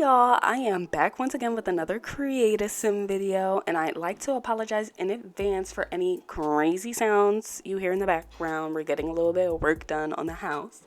y'all, I am back once again with another Create Sim video, and I'd like to apologize in advance for any crazy sounds you hear in the background. We're getting a little bit of work done on the house.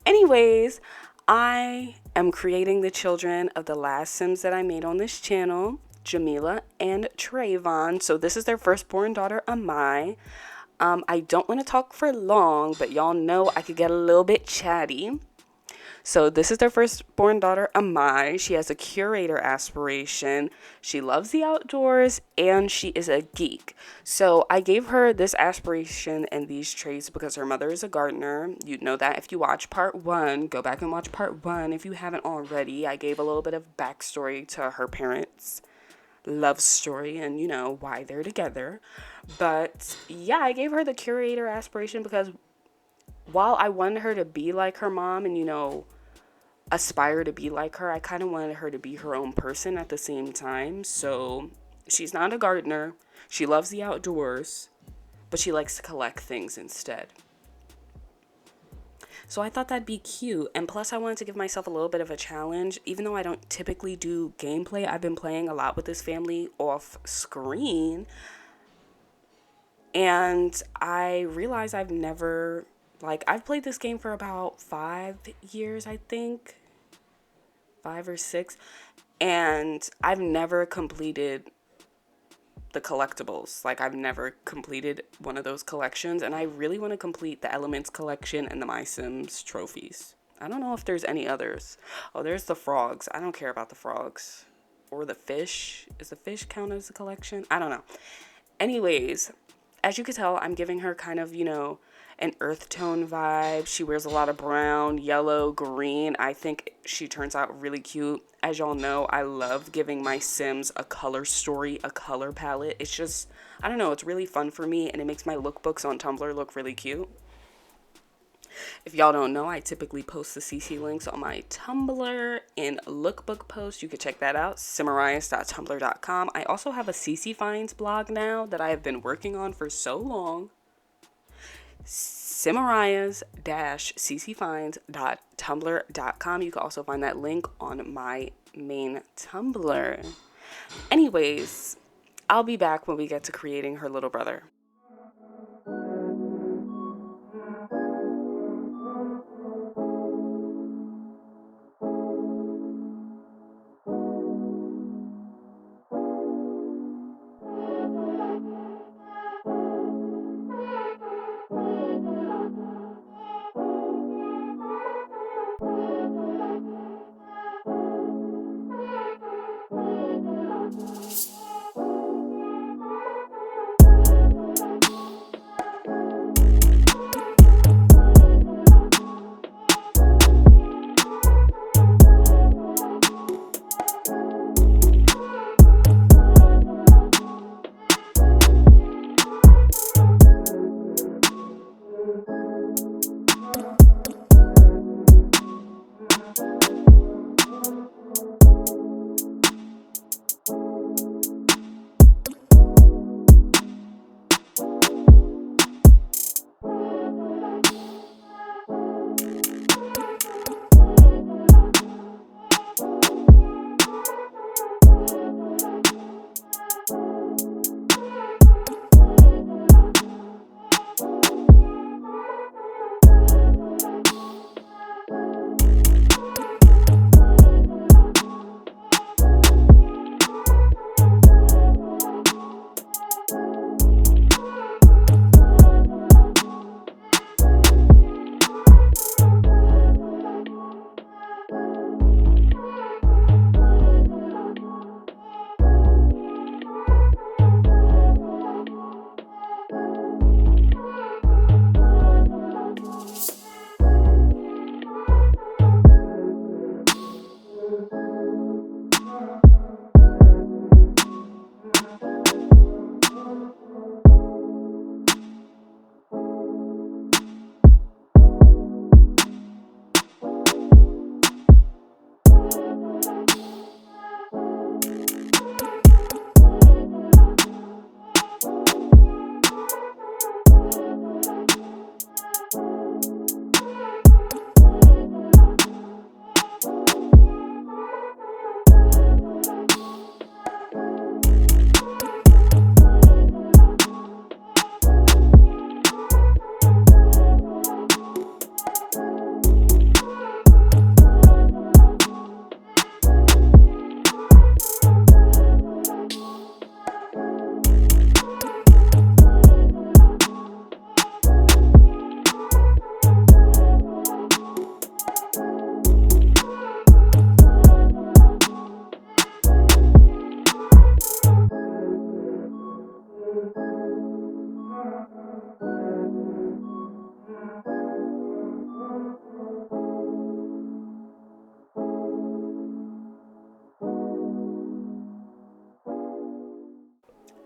Anyways, I am creating the children of the last Sims that I made on this channel, Jamila and Trayvon. So this is their firstborn daughter, Amai. I don't want to talk for long, but y'all know I could get a little bit chatty. So this is their firstborn daughter, Amai. She has a curator aspiration. She loves the outdoors and she is a geek. So I gave her this aspiration and these traits because her mother is a gardener. You'd know that if you watch part one. Go back and watch part one if you haven't already. I gave a little bit of backstory to her parents' love story and why they're together. But yeah, I gave her the curator aspiration because while I wanted her to be like her mom and aspire to be like her, I kind of wanted her to be her own person at the same time. So she's not a gardener, she loves the outdoors, but she likes to collect things instead. So I thought that'd be cute, and plus I wanted to give myself a little bit of a challenge. Even though I don't typically do gameplay, I've been playing a lot with this family off screen, and I realized I've played this game for about 5 years, I think, 5 or 6, and I've never completed the collectibles. I've never completed one of those collections, and I really want to complete the Elements collection and the My Sims trophies. I don't know if there's any others. Oh, there's the frogs. I don't care about the frogs. Or the fish. Is the fish count as a collection? I don't know. Anyways, as you can tell, I'm giving her kind of, an earth tone vibe. She wears a lot of brown, yellow, green. I think she turns out really cute. As y'all know, I love giving my Sims a color story, a color palette. It's just, I don't know, it's really fun for me, and it makes my lookbooks on Tumblr look really cute. If y'all don't know, I typically post the CC links on my Tumblr in lookbook posts. You can check that out, simarias.tumblr.com. I also have a CC Finds blog now that I have been working on for so long. Simarias-ccfinds.tumblr.com. You can also find that link on my main Tumblr. Anyways, I'll be back when we get to creating her little brother.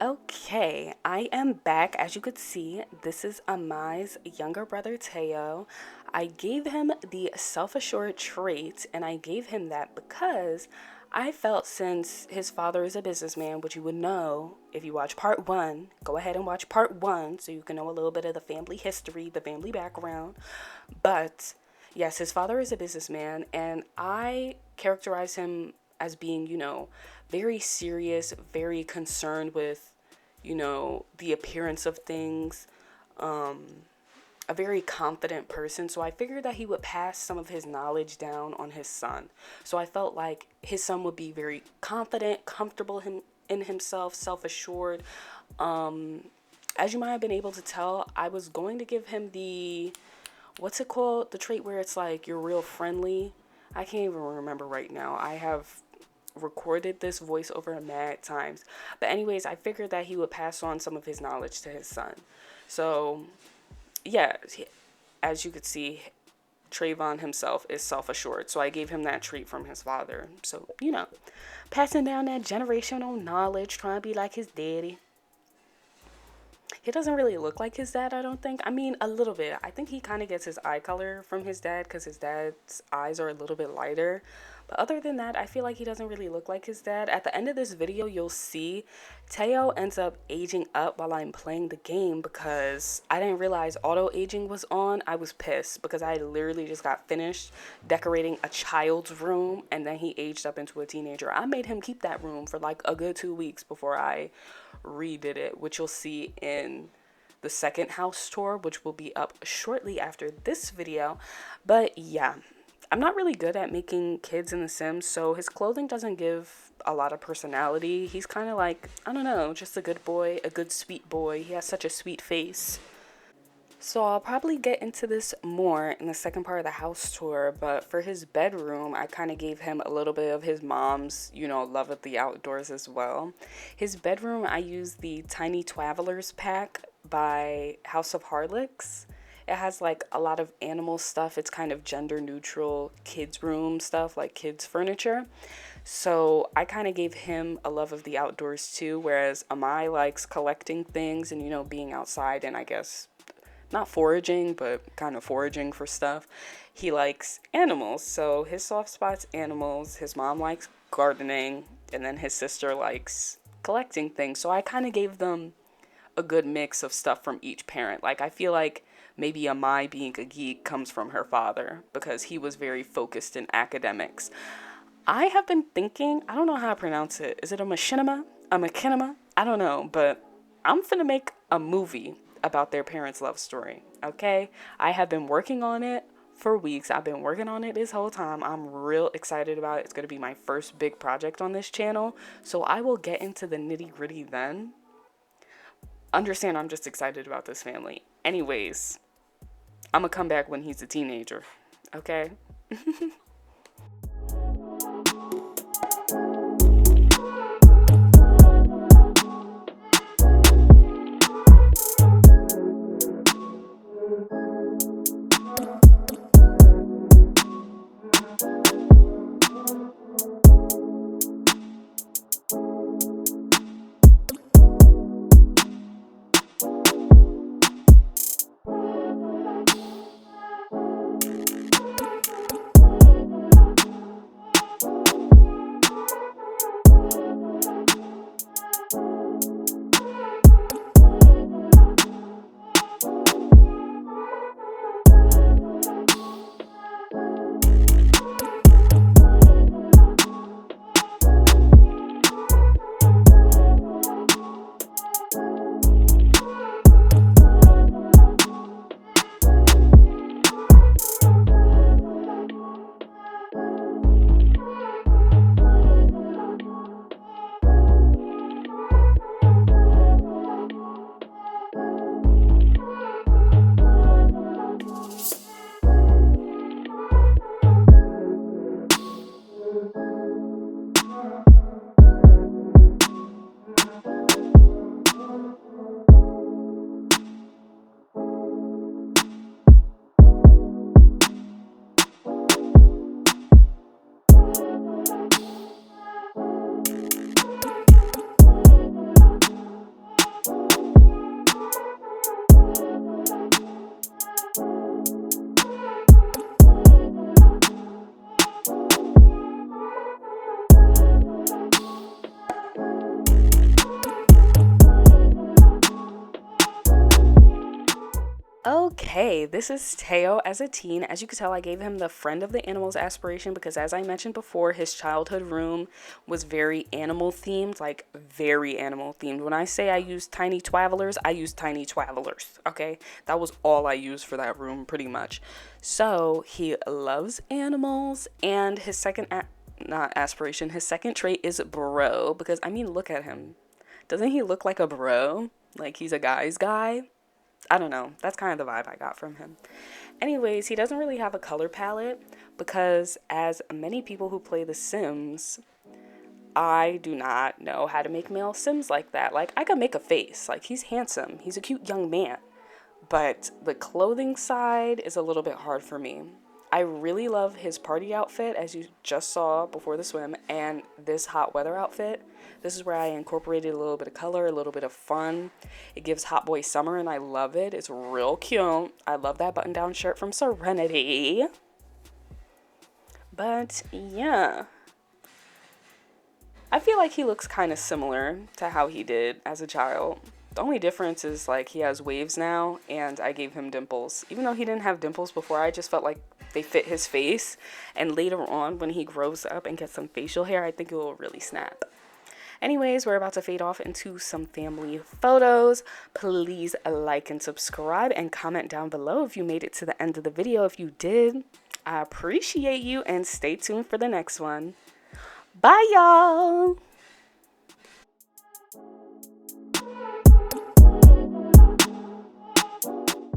Okay, I am back. As you could see, this is Amai's younger brother Teo. I gave him the self assured trait, and I gave him that because I felt since his father is a businessman, which you would know if you watch part one, go ahead and watch part one so you can know a little bit of the family history, the family background. But yes, his father is a businessman, and I characterize him as being, very serious, very concerned with, the appearance of things, a very confident person. So I figured that he would pass some of his knowledge down on his son. So I felt like his son would be very confident, comfortable in himself, self assured. As you might have been able to tell, I was going to give him what's it called? The trait where it's like you're real friendly. I can't even remember right now. I have recorded this voiceover mad times. But anyways, I figured that he would pass on some of his knowledge to his son. So, yeah, as you could see, Trayvon himself is self-assured. So I gave him that trait from his father. So, passing down that generational knowledge, trying to be like his daddy. He doesn't really look like his dad, I don't think. I mean, a little bit. I think he kind of gets his eye color from his dad because his dad's eyes are a little bit lighter. But other than that, I feel like he doesn't really look like his dad. At the end of this video, you'll see Teo ends up aging up while I'm playing the game because I didn't realize auto aging was on. I was pissed because I literally just got finished decorating a child's room and then he aged up into a teenager. I made him keep that room for like a good 2 weeks before I redid it, which you'll see in the second house tour, which will be up shortly after this video. But yeah, I'm not really good at making kids in The Sims, so his clothing doesn't give a lot of personality. He's kind of like, I don't know, just a good boy, a good sweet boy. He has such a sweet face. So I'll probably get into this more in the second part of the house tour, but for his bedroom, I kind of gave him a little bit of his mom's, love of the outdoors as well. His bedroom, I used the Tiny Travelers pack by House of Harlocks. It has like a lot of animal stuff. It's kind of gender neutral kids room stuff, like kids furniture. So I kind of gave him a love of the outdoors too, whereas Amai likes collecting things and, being outside and I guess not foraging, but kind of foraging for stuff. He likes animals, so his soft spot's animals. His mom likes gardening, and then his sister likes collecting things. So I kind of gave them a good mix of stuff from each parent. Like, I feel like maybe Amai being a geek comes from her father because he was very focused in academics. I have been thinking, I don't know how to pronounce it. Is it a machinima? A machinima? I don't know, but I'm finna make a movie about their parents' love story, okay? I have been working on it for weeks. I've been working on it this whole time. I'm real excited about it. It's going to be my first big project on this channel, so I will get into the nitty-gritty then. Understand, I'm just excited about this family. Anyways, I'm going to come back when he's a teenager, okay? hey, this is Teo as a teen. As you can tell, I gave him the friend of the animals aspiration because, as I mentioned before, his childhood room was very animal themed, like very animal themed. When I say I used tiny twavelers, I used tiny twavelers, okay? That was all I used for that room pretty much. So he loves animals, and his second, not aspiration, his second trait is bro, because I mean, look at him. Doesn't he look like a bro? Like he's a guy's guy? I don't know. That's kind of the vibe I got from him. Anyways, he doesn't really have a color palette because, as many people who play The Sims, I do not know how to make male Sims like that. Like, I could make a face. Like, he's handsome. He's a cute young man. But the clothing side is a little bit hard for me. I really love his party outfit, as you just saw before the swim, and this hot weather outfit. This is where I incorporated a little bit of color, a little bit of fun. It gives hot boy summer, and I love it. It's real cute. I love that button-down shirt from Serenity. But yeah, I feel like he looks kind of similar to how he did as a child. The only difference is, like, he has waves now, and I gave him dimples. Even though he didn't have dimples before, I just felt like they fit his face. And later on, when he grows up and gets some facial hair, I think it will really snap. Anyways, we're about to fade off into some family photos. Please like and subscribe and comment down below if you made it to the end of the video. If you did, I appreciate you, and stay tuned for the next one. Bye, y'all.